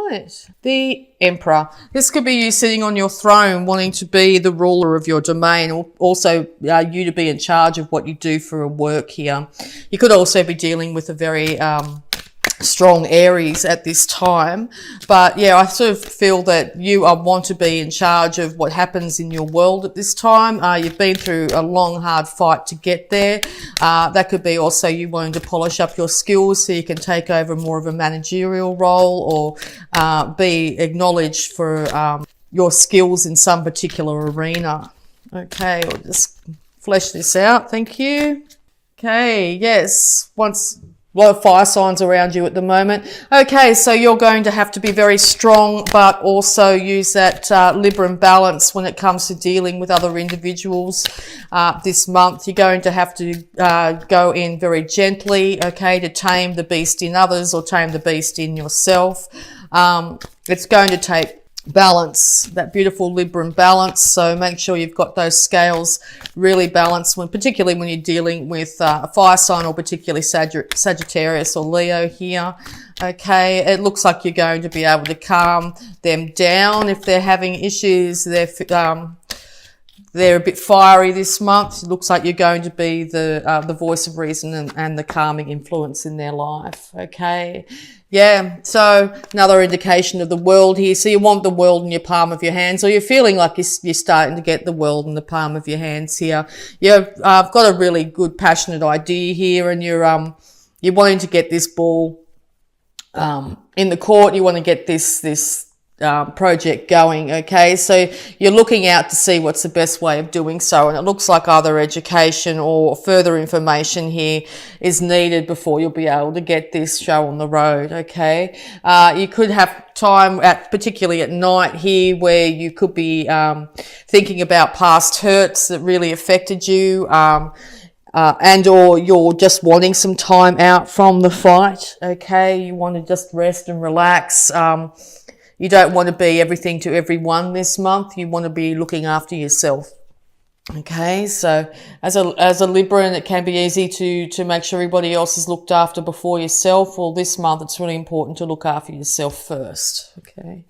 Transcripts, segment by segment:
right. The Emperor. This could be you sitting on your throne wanting to be the ruler of your domain, or also you to be in charge of what you do for work here. You could also be dealing with a very strong Aries at this time, but yeah, I sort of feel that you want to be in charge of what happens in your world at this time. You've been through a long, hard fight to get there. That could be also you wanting to polish up your skills so you can take over more of a managerial role, or be acknowledged for your skills in some particular arena. Okay, I'll just flesh this out. Thank you. Okay, yes, a lot of fire signs around you at the moment. Okay, so you're going to have to be very strong, but also use that Libran balance when it comes to dealing with other individuals this month. You're going to have to go in very gently, okay, to tame the beast in others or tame the beast in yourself. It's going to take balance, that beautiful Libran balance. So make sure you've got those scales really balanced, particularly when you're dealing with a fire sign, or particularly Sagittarius or Leo here. Okay, it looks like you're going to be able to calm them down if they're having issues. They're a bit fiery this month. It looks like you're going to be the voice of reason and the calming influence in their life. Okay. Yeah, so another indication of the world here. So you want the world in your palm of your hands, or you're feeling like you're starting to get the world in the palm of your hands here. I've got a really good, passionate idea here, and you're wanting to get this ball in the court. You want to get this project going. Okay, so you're looking out to see what's the best way of doing so, and it looks like either education or further information here is needed before you'll be able to get this show on the road. Okay, you could have time particularly at night here where you could be thinking about past hurts that really affected you, and or you're just wanting some time out from the fight. Okay, you want to just rest and relax. You don't want to be everything to everyone this month. You want to be looking after yourself. Okay, so as a Libran, it can be easy to make sure everybody else is looked after before yourself. Well, this month it's really important to look after yourself first. Okay.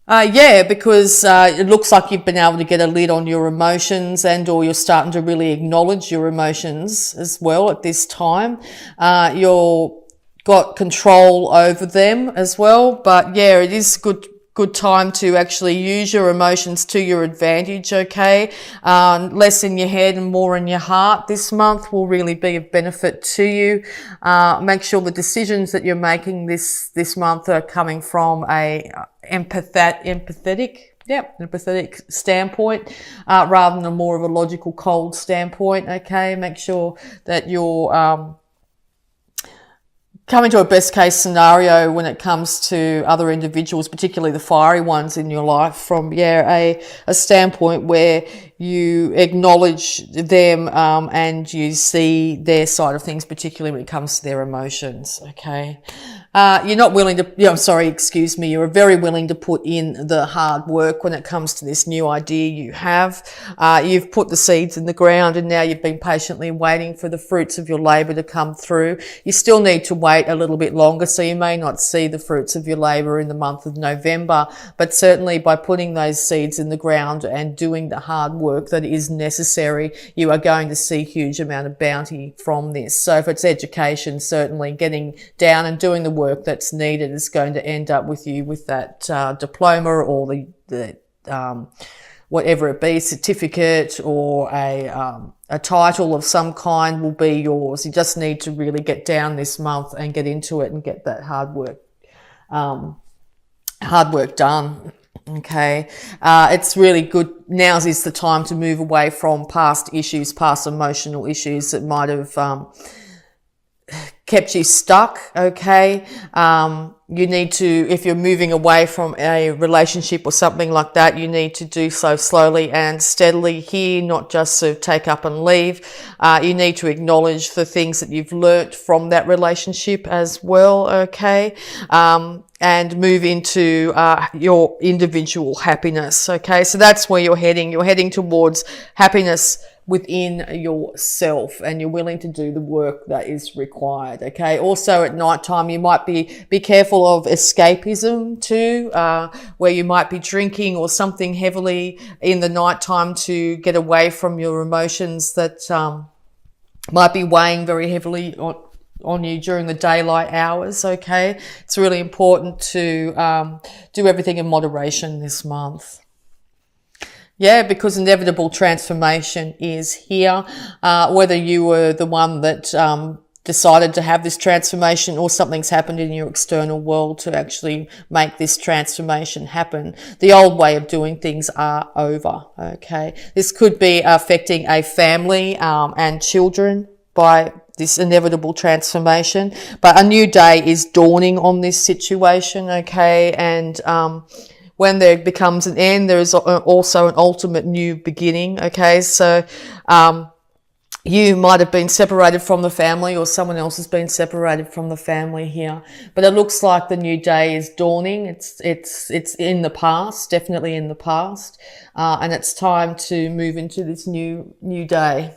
Because it looks like you've been able to get a lid on your emotions, and or you're starting to really acknowledge your emotions as well at this time. You're got control over them as well, but yeah, it is good time to actually use your emotions to your advantage. Okay, less in your head and more in your heart this month will really be of benefit to you. Make sure the decisions that you're making this month are coming from a empathetic standpoint, rather than a more of a logical, cold standpoint. Okay, make sure that you're coming to a best case scenario when it comes to other individuals, particularly the fiery ones in your life, from a standpoint where you acknowledge them and you see their side of things, particularly when it comes to their emotions. Okay. You're not willing to, you're very willing to put in the hard work when it comes to this new idea you have. You've put the seeds in the ground, and now you've been patiently waiting for the fruits of your labour to come through. You still need to wait a little bit longer, so you may not see the fruits of your labour in the month of November, but certainly by putting those seeds in the ground and doing the hard work that is necessary, you are going to see a huge amount of bounty from this. So if it's education, certainly getting down and doing the work that's needed is going to end up with you with that diploma, or the whatever it be, certificate, or a title of some kind will be yours. You just need to really get down this month and get into it and get that hard work done. Okay, it's really good. Now is the time to move away from past issues, past emotional issues that might have kept you stuck. Okay, you need to, if you're moving away from a relationship or something like that, you need to do so slowly and steadily here, not just sort of take up and leave. You need to acknowledge the things that you've learnt from that relationship as well. Okay, and move into your individual happiness. Okay, so that's where you're heading. You're heading towards happiness within yourself, and you're willing to do the work that is required. Okay. Also at nighttime, you might be careful of escapism too, where you might be drinking or something heavily in the nighttime to get away from your emotions that might be weighing very heavily on you during the daylight hours. Okay. It's really important to do everything in moderation this month. Yeah, because inevitable transformation is here. Whether you were the one that decided to have this transformation or something's happened in your external world to actually make this transformation happen, the old way of doing things are over. Okay, this could be affecting a family and children by this inevitable transformation, but a new day is dawning on this situation. Okay, and when there becomes an end, there is also an ultimate new beginning. Okay, so you might have been separated from the family, or someone else has been separated from the family here, but it looks like the new day is dawning. It's in the past, definitely in the past, and it's time to move into this new day.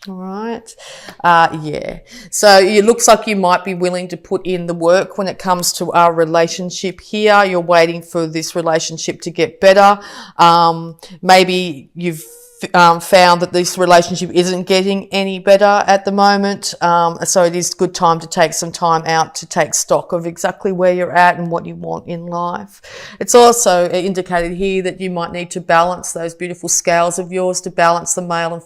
All right. Yeah. So it looks like you might be willing to put in the work when it comes to our relationship here. You're waiting for this relationship to get better. Maybe you've found that this relationship isn't getting any better at the moment. So it is a good time to take some time out to take stock of exactly where you're at and what you want in life. It's also indicated here that you might need to balance those beautiful scales of yours, to balance the male and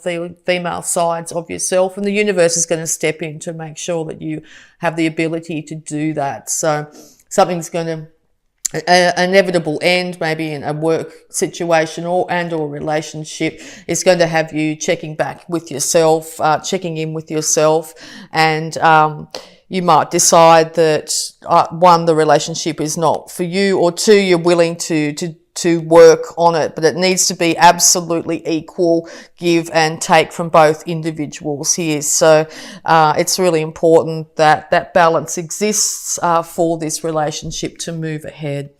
female sides of yourself. And the universe is going to step in to make sure that you have the ability to do that. So something's going to an inevitable end, maybe in a work situation or relationship, is going to have you checking back with yourself, checking in with yourself, and you might decide that one, the relationship is not for you, or two, you're willing to work on it, but it needs to be absolutely equal give and take from both individuals here. So it's really important that that balance exists for this relationship to move ahead.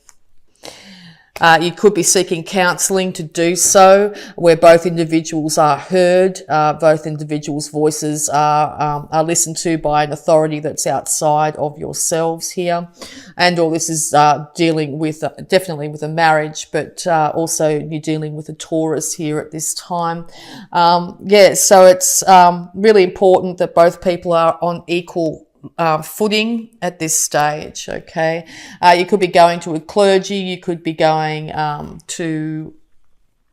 You could be seeking counselling to do so, where both individuals are heard, both individuals' voices are listened to by an authority that's outside of yourselves here. And all this is dealing with, definitely with a marriage, but also you're dealing with a Taurus here at this time. Yeah, so it's really important that both people are on equal footing at this stage. Okay, you could be going to a clergy, you could be going to,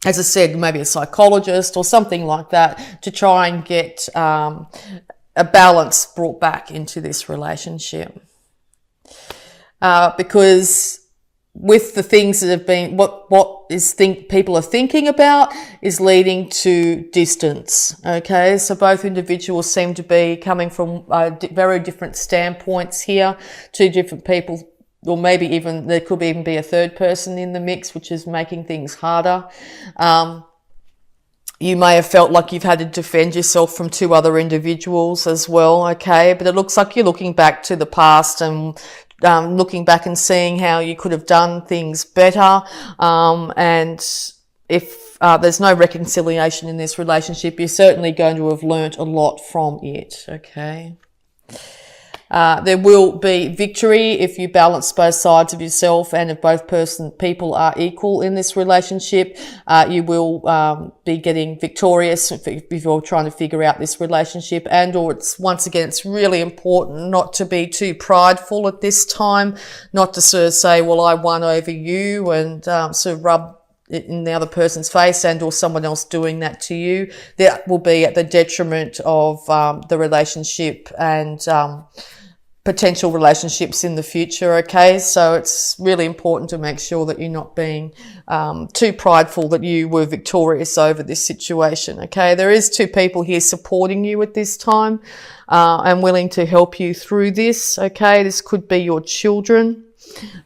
as I said, maybe a psychologist or something like that, to try and get a balance brought back into this relationship, because with the things that have been, people are thinking about is leading to distance. Okay, so both individuals seem to be coming from very different standpoints here. Two different people, or maybe even there could even be a third person in the mix, which is making things harder. You may have felt like you've had to defend yourself from two other individuals as well. Okay, but it looks like you're looking back to the past and looking back and seeing how you could have done things better. And if there's no reconciliation in this relationship, you're certainly going to have learnt a lot from it. Okay. There will be victory if you balance both sides of yourself, and if both people are equal in this relationship, you will be getting victorious if you're trying to figure out this relationship. And or it's really important not to be too prideful at this time, not to sort of say, well, I won over you, and sort of rub it in the other person's face, and or someone else doing that to you. That will be at the detriment of the relationship and potential relationships in the future. Okay, so it's really important to make sure that you're not being too prideful that you were victorious over this situation. Okay, there is two people here supporting you at this time and willing to help you through this. Okay, this could be your children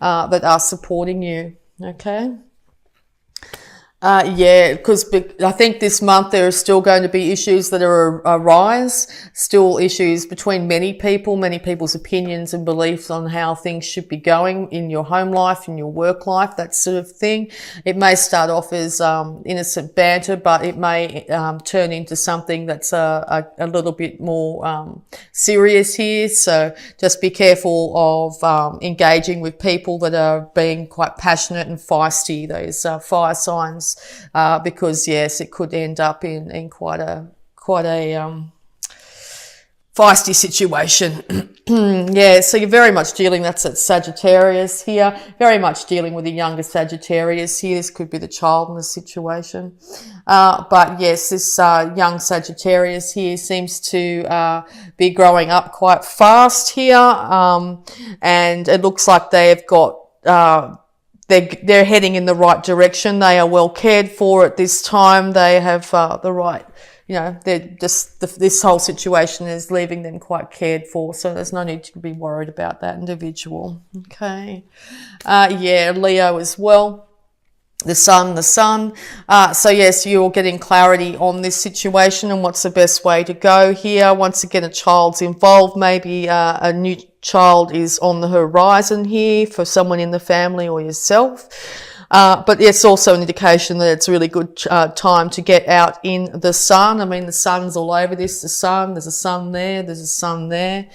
that are supporting you. Okay. Yeah, because I think this month there are still going to be issues that are arise, still issues between many people, many people's opinions and beliefs on how things should be going in your home life, in your work life, that sort of thing. It may start off as innocent banter, but it may turn into something that's a little bit more serious here. So just be careful of engaging with people that are being quite passionate and feisty, those fire signs. Because yes, it could end up in quite a feisty situation. Yeah, so you're very much dealing, that's at Sagittarius here, very much dealing with a younger Sagittarius here. This could be the child in the situation. But yes, this young Sagittarius here seems to be growing up quite fast here. And it looks like they've got they're heading in the right direction. They are well cared for at this time. They have the right, they're just, this whole situation is leaving them quite cared for. So there's no need to be worried about that individual. Okay. Yeah, Leo as well. The sun. So yes, you're getting clarity on this situation and what's the best way to go here. Once again, a child's involved. Maybe a new child is on the horizon here for someone in the family or yourself. But it's also an indication that it's a really good time to get out in the sun. I mean, the sun's all over this. There's a sun there. There's a sun there.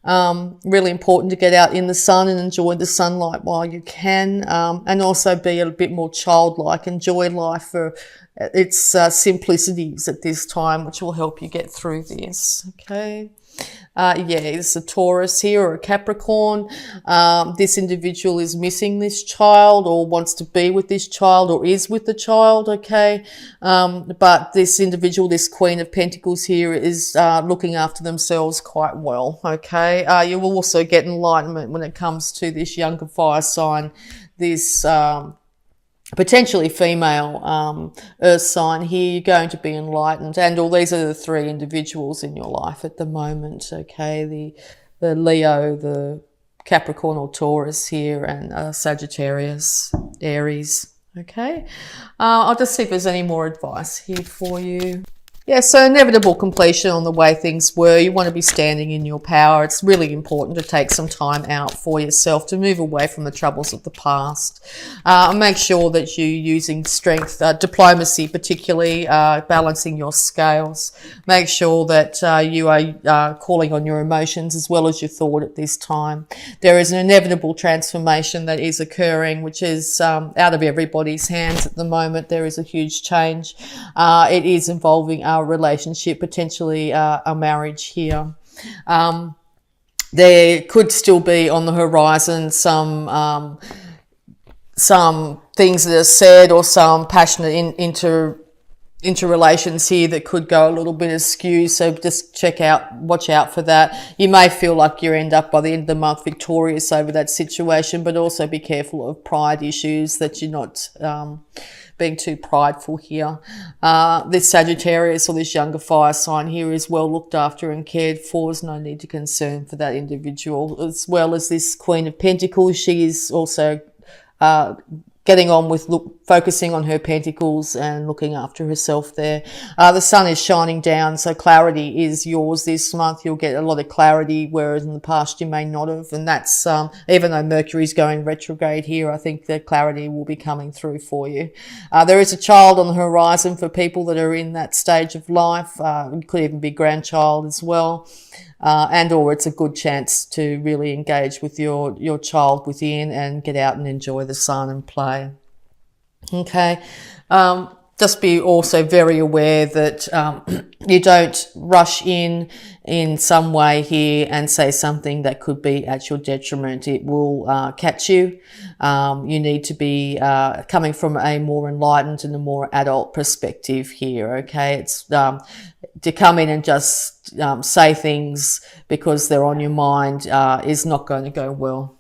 Really important to get out in the sun and enjoy the sunlight while you can, and also be a bit more childlike. Enjoy life for its simplicities at this time, which will help you get through this. Okay. Yeah, it's a Taurus here or a Capricorn. This individual is missing this child or wants to be with this child or is with the child, okay? But this individual, this Queen of Pentacles here, is looking after themselves quite well, okay? You will also get enlightenment when it comes to this younger fire sign, this potentially female earth sign here. You're going to be enlightened, and all these are the three individuals in your life at the moment, okay? The Leo, the Capricorn or Taurus here, and Sagittarius, Aries, okay? I'll just see if there's any more advice here for you. Yeah, so inevitable completion on the way things were. You want to be standing in your power. It's really important to take some time out for yourself to move away from the troubles of the past. Make sure that you're using strength, diplomacy particularly, balancing your scales. Make sure that you are calling on your emotions as well as your thought at this time. There is an inevitable transformation that is occurring, which is out of everybody's hands at the moment. There is a huge change. It is involving our relationship, potentially a marriage here. There could still be on the horizon some things that are said or some passionate interrelations here that could go a little bit askew. So just watch out for that. You may feel like you end up by the end of the month victorious over that situation, but also be careful of pride issues, that you're not being too prideful here. This Sagittarius or this younger fire sign here is well looked after and cared for. There's no need to concern for that individual. As well as this Queen of Pentacles, she is also getting on with focusing on her pentacles and looking after herself there. The sun is shining down, so clarity is yours this month. You'll get a lot of clarity, whereas in the past you may not have. And that's, even though Mercury's going retrograde here, I think the clarity will be coming through for you. There is a child on the horizon for people that are in that stage of life. It could even be grandchild as well. And or it's a good chance to really engage with your child within and get out and enjoy the sun and play. Okay. Just be also very aware that you don't rush in some way here and say something that could be at your detriment. It will catch you. You need to be coming from a more enlightened and a more adult perspective here, okay? It's to come in and just say things because they're on your mind is not going to go well.